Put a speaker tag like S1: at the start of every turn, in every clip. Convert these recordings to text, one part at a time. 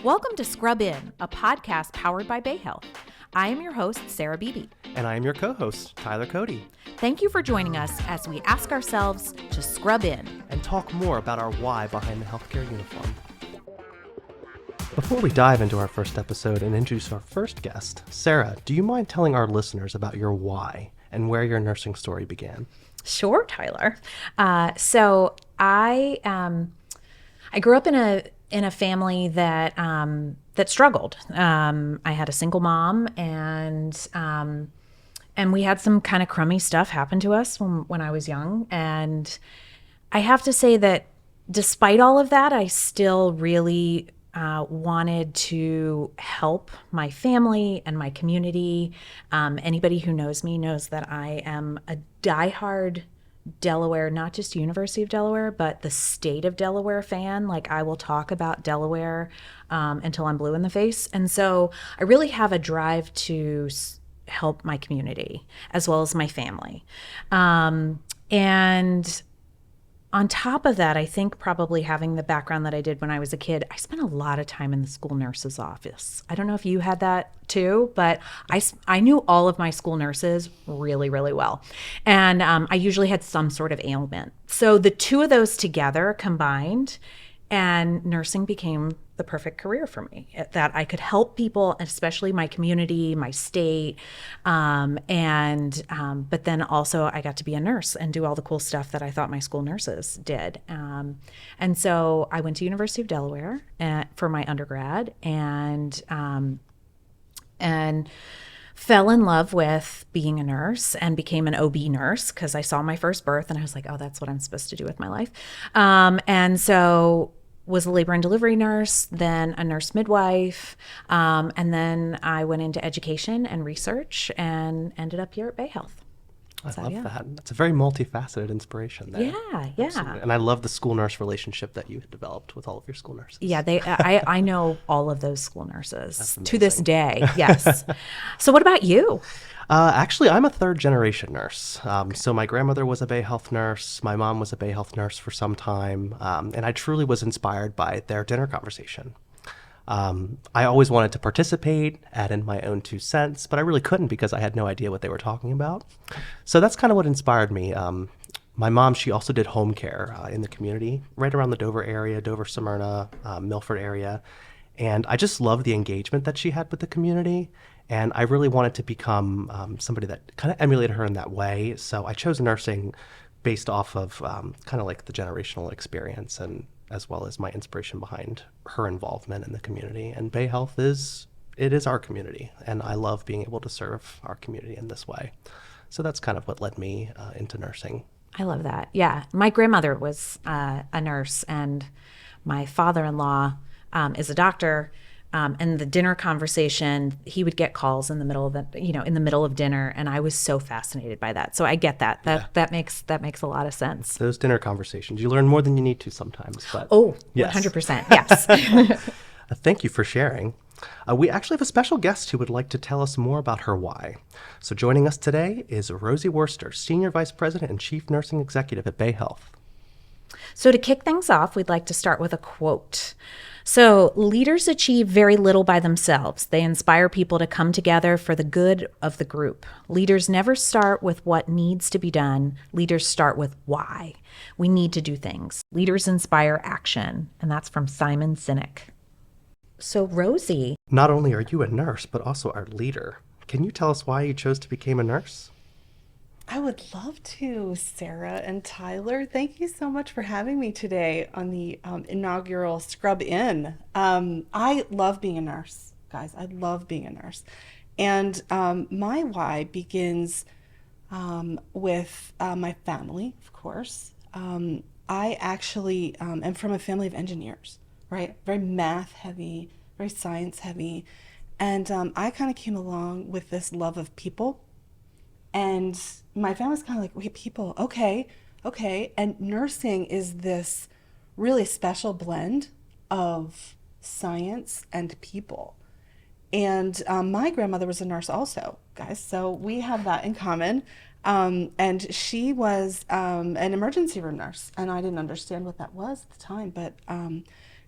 S1: Welcome to Scrub In, a podcast powered by Bayhealth. I am your host, Sarah Beebe.
S2: And I am your co-host, Tyler Cody.
S1: Thank you for joining us as we ask ourselves to scrub in
S2: and talk more about our why behind the healthcare uniform. Before we dive into our first episode and introduce our first guest, Sarah, do you mind telling our listeners about your why and where your nursing story began?
S1: Sure, Tyler. So I grew up in a family that struggled. I had a single mom, and we had some kind of crummy stuff happen to us when I was young. And I have to say that despite all of that, I still really wanted to help my family and my community. Anybody who knows me knows that I am a diehard Delaware, not just University of Delaware, but the state of Delaware fan. Like, I will talk about Delaware until I'm blue in the face. And so I really have a drive to help my community as well as my family. And on top of that, I think probably having the background that I did when I was a kid, I spent a lot of time in the school nurse's office. I don't know if you had that too, but I knew all of my school nurses really, really well. And I usually had some sort of ailment. So the two of those together combined, and nursing became the perfect career for me, that I could help people, especially my community, my state. But then also I got to be a nurse and do all the cool stuff that I thought my school nurses did. And so I went to University of Delaware for my undergrad and fell in love with being a nurse and became an OB nurse because I saw my first birth and I was like, oh, that's what I'm supposed to do with my life. And so was a labor and delivery nurse, then a nurse midwife, and then I went into education and research and ended up here at Bayhealth.
S2: I love that. That's a very multifaceted inspiration there.
S1: Yeah.
S2: Absolutely. And I love the school nurse relationship that you developed with all of your school nurses.
S1: Yeah, I know all of those school nurses to this day. Yes. So what about you?
S2: Actually, I'm a third-generation nurse. So my grandmother was a Bayhealth nurse. My mom was a Bayhealth nurse for some time. And I truly was inspired by their dinner conversation. I always wanted to participate, add in my own 2 cents, but I really couldn't because I had no idea what they were talking about. So that's kind of what inspired me. My mom, she also did home care in the community, right around the Dover area, Dover, Smyrna, Milford area. And I just loved the engagement that she had with the community. And I really wanted to become somebody that kind of emulated her in that way. So I chose nursing based off of kind of like the generational experience and as well as my inspiration behind her involvement in the community. And Bayhealth is our community. And I love being able to serve our community in this way. So that's kind of what led me into nursing.
S1: I love that. Yeah. My grandmother was a nurse and my father-in-law is a doctor. And the dinner conversation, he would get calls in the middle of dinner, and I was so fascinated by that. So I get that. That makes a lot of sense.
S2: Those dinner conversations, you learn more than you need to sometimes. But
S1: yes. 100%. Yes.
S2: Thank you for sharing. We actually have a special guest who would like to tell us more about her why. So joining us today is Rosi Wurster, Senior Vice President and Chief Nursing Executive at Bayhealth.
S1: So to kick things off, we'd like to start with a quote. So leaders achieve very little by themselves. They inspire people to come together for the good of the group. Leaders never start with what needs to be done. Leaders start with why. We need to do things. Leaders inspire action. And that's from Simon Sinek. So Rosi.
S2: Not only are you a nurse, but also our leader. Can you tell us why you chose to become a nurse?
S3: I would love to, Sarah and Tyler. Thank you so much for having me today on the inaugural Scrub In. I love being a nurse, guys. I love being a nurse. And my why begins with my family, of course. I actually am from a family of engineers, right? Very math heavy, very science heavy. And I kind of came along with this love of people. And my family's kind of like, wait, people, okay. And nursing is this really special blend of science and people. And my grandmother was a nurse also, guys. So we have that in common. And she was an emergency room nurse. And I didn't understand what that was at the time. But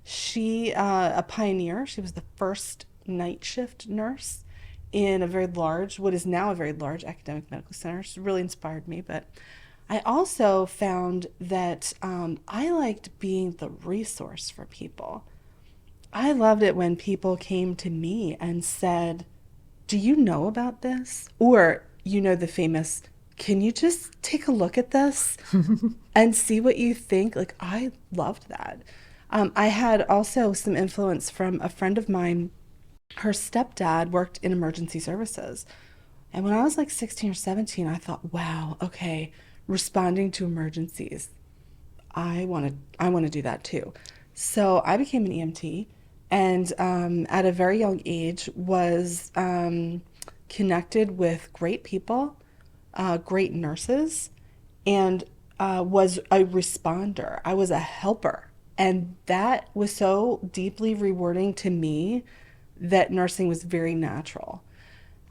S3: She, a pioneer, she was the first night shift nurse in a very large, what is now a very large academic medical center. She really inspired me. But I also found that I liked being the resource for people. I loved it when people came to me and said, do you know about this? Or, the famous, can you just take a look at this and see what you think? Like, I loved that. I had also some influence from a friend of mine. Her stepdad worked in emergency services. And when I was like 16 or 17, I thought, wow, okay, responding to emergencies. I want to do that too. So I became an EMT, and at a very young age was connected with great people, great nurses, and was a responder. I was a helper, and that was so deeply rewarding to me that nursing was very natural.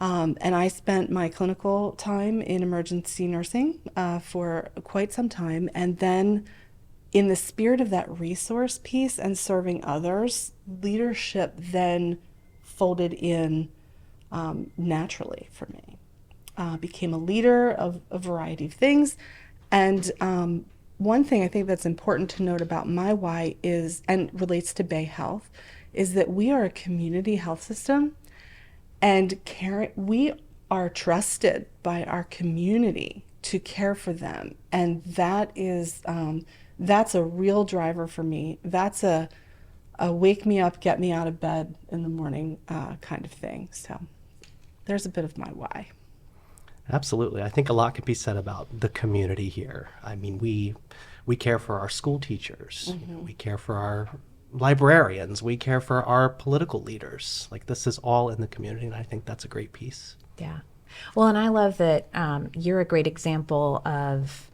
S3: And I spent my clinical time in emergency nursing for quite some time. And then, in the spirit of that resource piece and serving others, leadership then folded in naturally for me. Became a leader of a variety of things. And one thing I think that's important to note about my why is, and relates to Bay Health, is that we are a community health system, and we are trusted by our community to care for them. And that's a real driver for me. That's a wake me up, get me out of bed in the morning kind of thing. So there's a bit of my why.
S2: Absolutely. I think a lot can be said about the community here. I mean, we care for our school teachers. We care for our librarians. We care for our political leaders. Like, this is all in the community, and I think that's a great piece.
S1: Yeah. Well, and I love that you're a great example of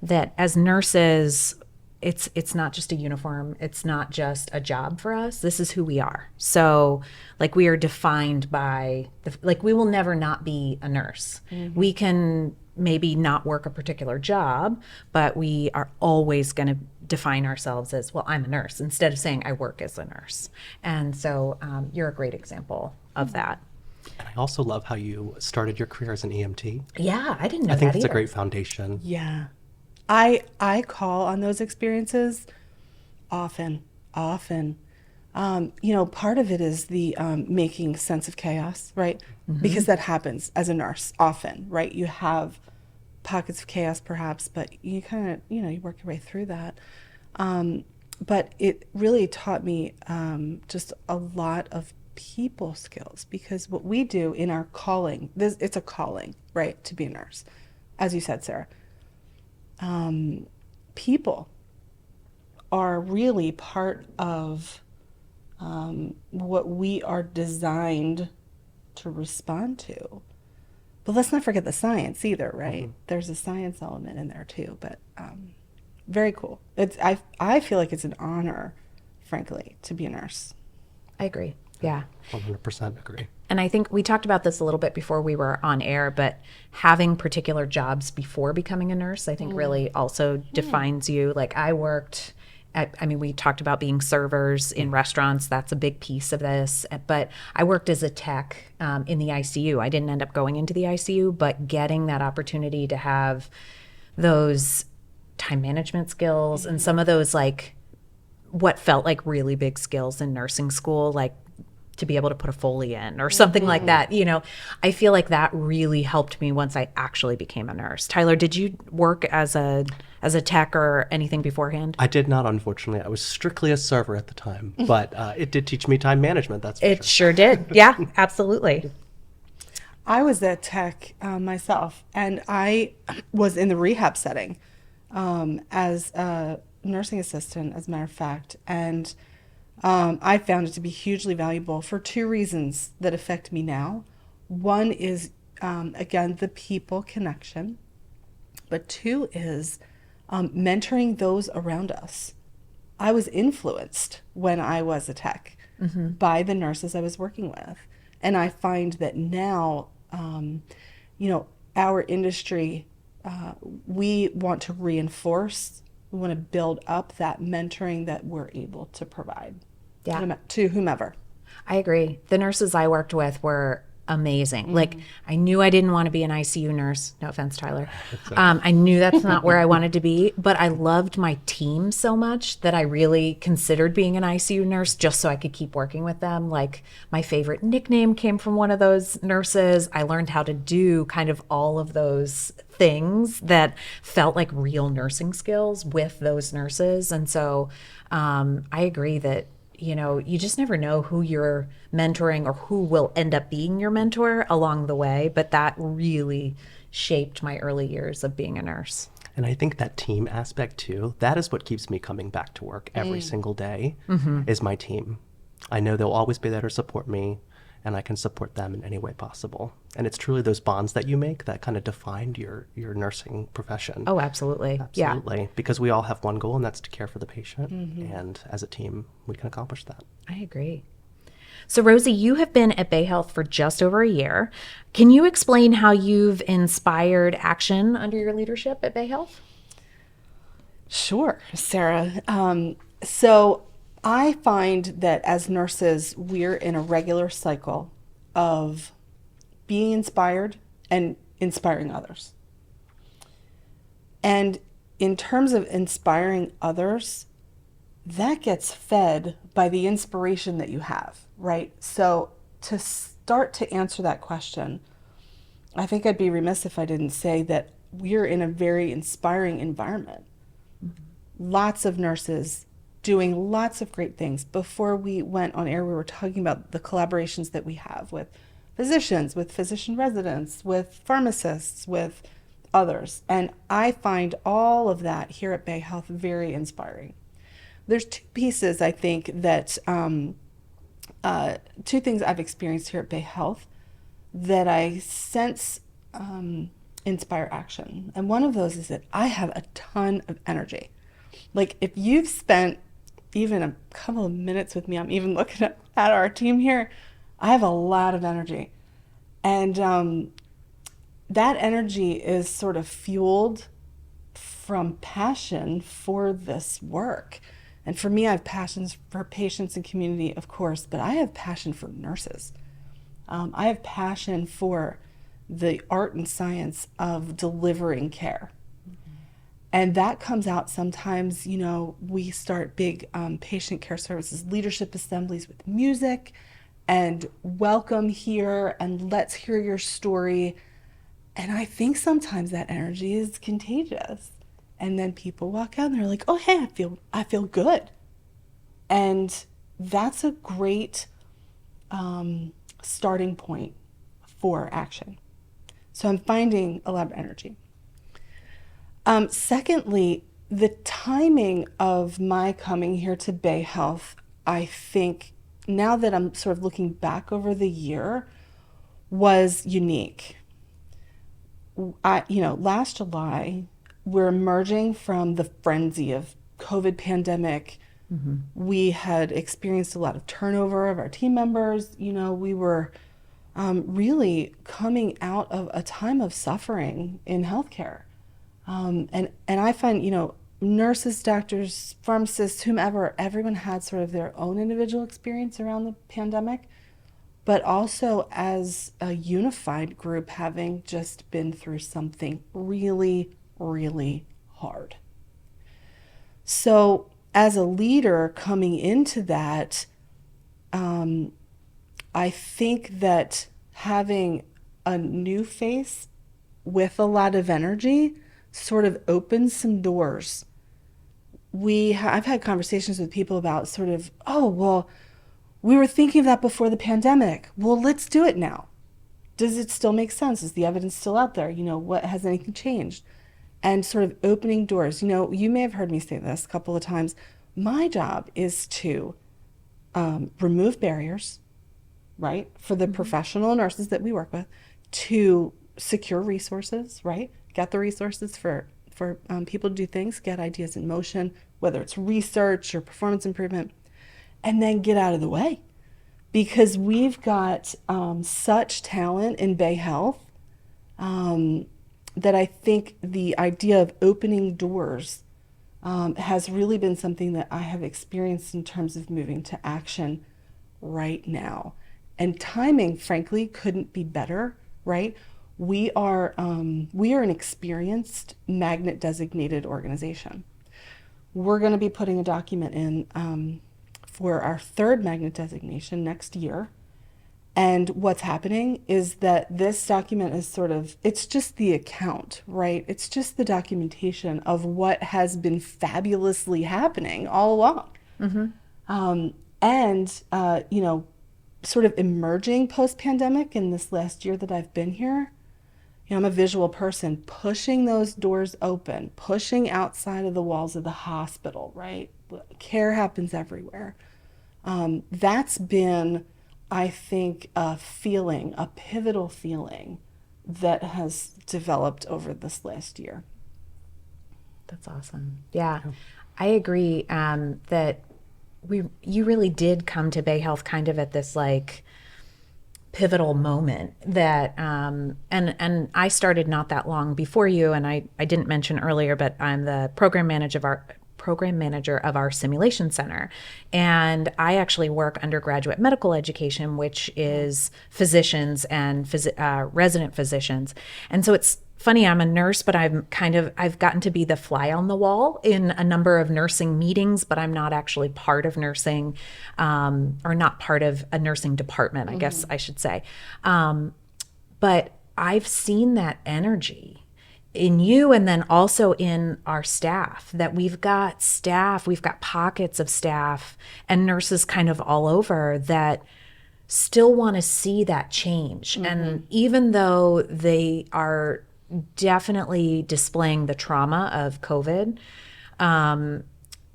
S1: that as nurses. It's not just a uniform. It's not just a job for us. This is who we are. So, like, we are defined by like, we will never not be a nurse. We can maybe not work a particular job, but we are always going to define ourselves as, well, I'm a nurse, instead of saying I work as a nurse. And so you're a great example of that.
S2: And I also love how you started your career as an EMT.
S1: Yeah, I didn't know
S2: I think
S1: that
S2: it's a
S1: either.
S2: great foundation.
S3: Yeah. I call on those experiences often, often. Part of it is the making sense of chaos, right? Because that happens as a nurse often, right? You have pockets of chaos perhaps, but you kind of, you work your way through that. But it really taught me just a lot of people skills, because what we do in our calling, it's a calling, right, to be a nurse, as you said, Sarah. People are really part of what we are designed to respond to. But let's not forget the science either, right? There's a science element in there too, but very cool. I feel like it's an honor, frankly, to be a nurse.
S1: I agree. Yeah.
S2: 100% agree.
S1: And I think we talked about this a little bit before we were on air, but having particular jobs before becoming a nurse, I think really also defines you. Like, I worked we talked about being servers in restaurants. That's a big piece of this. But I worked as a tech in the ICU. I didn't end up going into the ICU, but getting that opportunity to have those time management skills and some of those, like, what felt like really big skills in nursing school, like to be able to put a Foley in or something like that. I feel like that really helped me once I actually became a nurse. Tyler, did you work as a tech or anything beforehand?
S2: I did not, unfortunately. I was strictly a server at the time, but it did teach me time management, that's for
S1: It
S2: sure.
S1: sure did. Yeah, absolutely.
S3: I was at tech myself, and I was in the rehab setting as a nursing assistant, as a matter of fact. And I found it to be hugely valuable for two reasons that affect me now. One is, again, the people connection, but two is mentoring those around us. I was influenced when I was a tech by the nurses I was working with. And I find that now, our industry, we want to reinforce We want to build up that mentoring that we're able to provide
S1: Yeah.
S3: to whomever.
S1: I agree. The nurses I worked with were amazing. Like, I knew I didn't want to be an ICU nurse. No offense, Tyler. I knew that's not where I wanted to be, but I loved my team so much that I really considered being an ICU nurse just so I could keep working with them. Like, my favorite nickname came from one of those nurses. I learned how to do kind of all of those things that felt like real nursing skills with those nurses. And so I agree that you just never know who you're mentoring or who will end up being your mentor along the way. But that really shaped my early years of being a nurse.
S2: And I think that team aspect too, that is what keeps me coming back to work every single day is my team. I know they'll always be there to support me, and I can support them in any way possible. And it's truly those bonds that you make that kind of defined your nursing profession.
S1: Oh, absolutely.
S2: Absolutely. Because we all have one goal, and that's to care for the patient. And as a team, we can accomplish that.
S1: I agree. So, Rosie, you have been at Bayhealth for just over a year. Can you explain how you've inspired action under your leadership at Bayhealth?
S3: Sure, Sarah. So I find that as nurses, we're in a regular cycle of being inspired and inspiring others. And in terms of inspiring others, that gets fed by the inspiration that you have, right? So to start to answer that question, I think I'd be remiss if I didn't say that we're in a very inspiring environment. Lots of nurses doing lots of great things. Before we went on air, we were talking about the collaborations that we have with physicians, with physician residents, with pharmacists, with others. And I find all of that here at Bayhealth very inspiring. There's two pieces, I think, that two things I've experienced here at Bayhealth that I sense inspire action. And one of those is that I have a ton of energy. Like, if you've spent even a couple of minutes with me, I'm even looking at our team here, I have a lot of energy. And that energy is sort of fueled from passion for this work. And for me, I have passions for patients and community, of course, but I have passion for nurses. I have passion for the art and science of delivering care. And that comes out sometimes, we start big patient care services, leadership assemblies with music and welcome here and let's hear your story. And I think sometimes that energy is contagious. And then people walk out and they're like, oh, hey, I feel good. And that's a great starting point for action. So I'm finding a lot of energy. Secondly, the timing of my coming here to Bayhealth, I think, now that I'm sort of looking back over the year, was unique. Last July, we're emerging from the frenzy of COVID pandemic. We had experienced a lot of turnover of our team members. We were really coming out of a time of suffering in healthcare. And I find, nurses, doctors, pharmacists, whomever, everyone had sort of their own individual experience around the pandemic, but also as a unified group having just been through something really, really hard. So as a leader coming into that, I think that having a new face with a lot of energy sort of opens some doors. I've had conversations with people about sort of, oh, well, we were thinking of that before the pandemic. Well, let's do it now. Does it still make sense? Is the evidence still out there? Has anything changed? And sort of opening doors. You may have heard me say this a couple of times. My job is to remove barriers, right, for the professional nurses that we work with, to secure resources, right? Get the resources for people to do things, get ideas in motion, whether it's research or performance improvement, and then get out of the way. Because we've got such talent in Bayhealth that I think the idea of opening doors has really been something that I have experienced in terms of moving to action right now. And timing, frankly, couldn't be better, right? We are an experienced magnet designated organization. We're going to be putting a document in for our third magnet designation next year. And what's happening is that this document is it's just the account, right? It's just the documentation of what has been fabulously happening all along. Sort of emerging post-pandemic in this last year that I've been here, I'm a visual person, pushing those doors open, pushing outside of the walls of the hospital, right? Care happens everywhere. That's been, I think, a pivotal feeling that has developed over this last year.
S1: That's awesome. Yeah, I agree that you really did come to Bayhealth kind of at this like pivotal moment that and I started not that long before you, and I didn't mention earlier, but I'm the program manager of our simulation center, and I actually work undergraduate medical education, which is physicians and resident physicians. And so it's funny, I'm a nurse, but I've gotten to be the fly on the wall in a number of nursing meetings, but I'm not actually part of nursing, or not part of a nursing department, I guess I should say. But I've seen that energy in you, and then also in our staff, that we've got pockets of staff and nurses kind of all over that still want to see that change. And even though they are definitely displaying the trauma of COVID,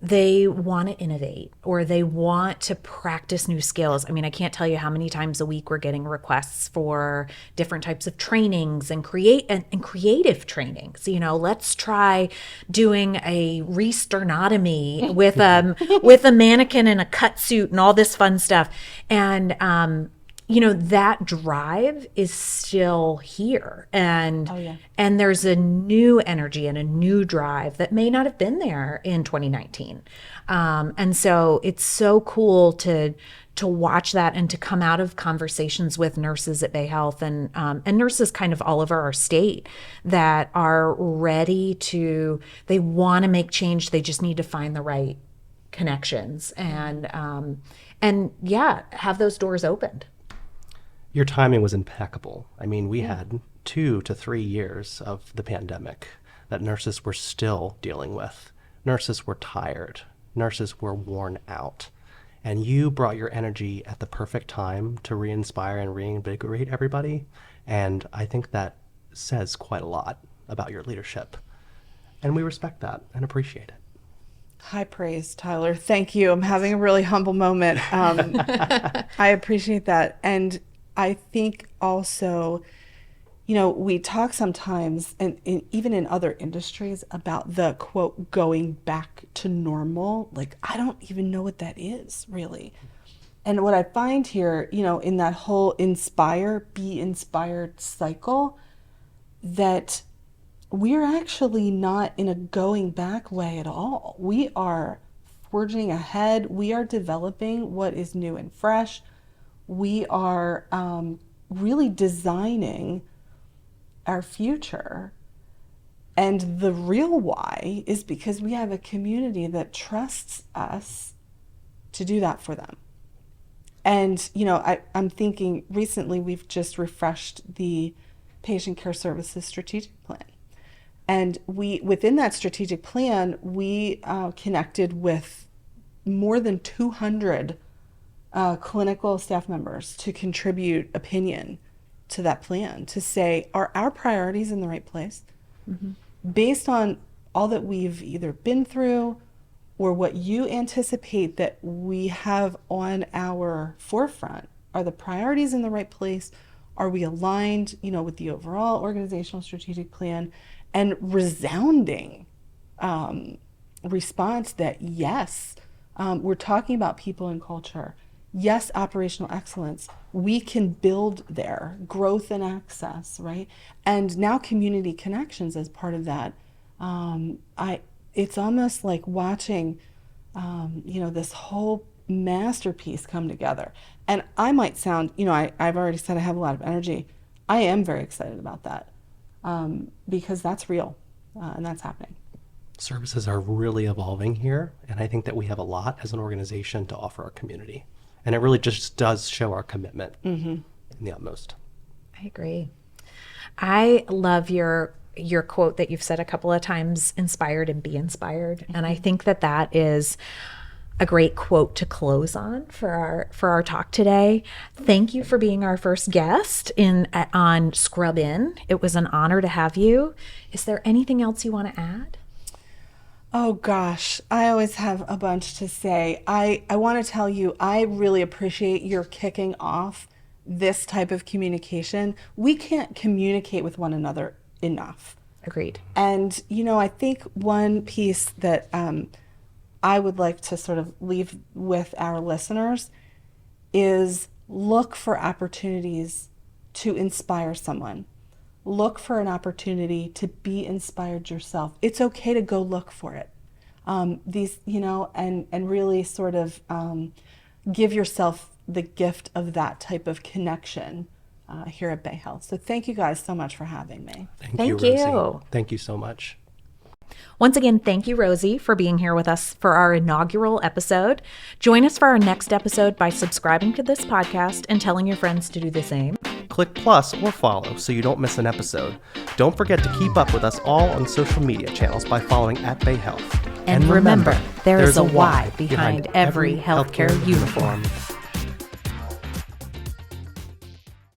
S1: they want to innovate, or they want to practice new skills. I mean, I can't tell you how many times a week we're getting requests for different types of trainings and creative trainings. Let's try doing a re-sternotomy with a mannequin in a cut suit and all this fun stuff. And that drive is still here. And and there's a new energy and a new drive that may not have been there in 2019. And so it's so cool to watch that and to come out of conversations with nurses at Bayhealth and nurses kind of all over our state that are ready they want to make change. They just need to find the right connections and have those doors opened.
S2: Your timing was impeccable. I mean, we had 2 to 3 years of the pandemic that nurses were still dealing with. Nurses were tired. Nurses were worn out. And you brought your energy at the perfect time to re-inspire and reinvigorate everybody. And I think that says quite a lot about your leadership. And we respect that and appreciate it.
S3: High praise, Tyler. Thank you. I'm having a really humble moment. I appreciate that. And I think also, we talk sometimes, and even in other industries, about the quote, going back to normal. Like, I don't even know what that is, really. And what I find here, in that whole be inspired cycle, that we're actually not in a going back way at all. We are forging ahead. We are developing what is new and fresh. We are really designing our future. And the real why is because we have a community that trusts us to do that for them. And, I'm thinking recently we've just refreshed the Patient Care Services Strategic Plan. And within that strategic plan, we connected with more than 200 clinical staff members to contribute opinion to that plan, to say, are our priorities in the right place? Based on all that we've either been through or what you anticipate that we have on our forefront, are the priorities in the right place? Are we aligned, with the overall organizational strategic plan? And resounding response that yes, we're talking about people and culture. Yes, operational excellence. We can build there, growth and access, right? And now community connections as part of that. it's almost like watching, this whole masterpiece come together. And I might sound, I've already said I have a lot of energy. I am very excited about that, because that's real, and that's happening.
S2: Services are really evolving here, and I think that we have a lot as an organization to offer our community. And it really just does show our commitment in the utmost.
S1: I agree. I love your quote that you've said a couple of times, inspired and be inspired. And I think that is a great quote to close on for our talk today. Thank you for being our first guest on Scrub In. It was an honor to have you. Is there anything else you want to add?
S3: Oh gosh, I always have a bunch to say. I want to tell you, I really appreciate your kicking off this type of communication. We can't communicate with one another enough.
S1: Agreed.
S3: And, I think one piece that I would like to sort of leave with our listeners is look for opportunities to inspire someone. Look for an opportunity to be inspired yourself. It's okay to go look for it. And really sort of give yourself the gift of that type of connection here at Bayhealth. So thank you guys so much for having me.
S2: Thank you, Rosie. Thank you so much.
S1: Once again, thank you, Rosie, for being here with us for our inaugural episode. Join us for our next episode by subscribing to this podcast and telling your friends to do the same.
S2: Click plus or follow so you don't miss an episode. Don't forget to keep up with us all on social media channels by following @Bayhealth.
S1: And remember, there is a why behind every healthcare uniform.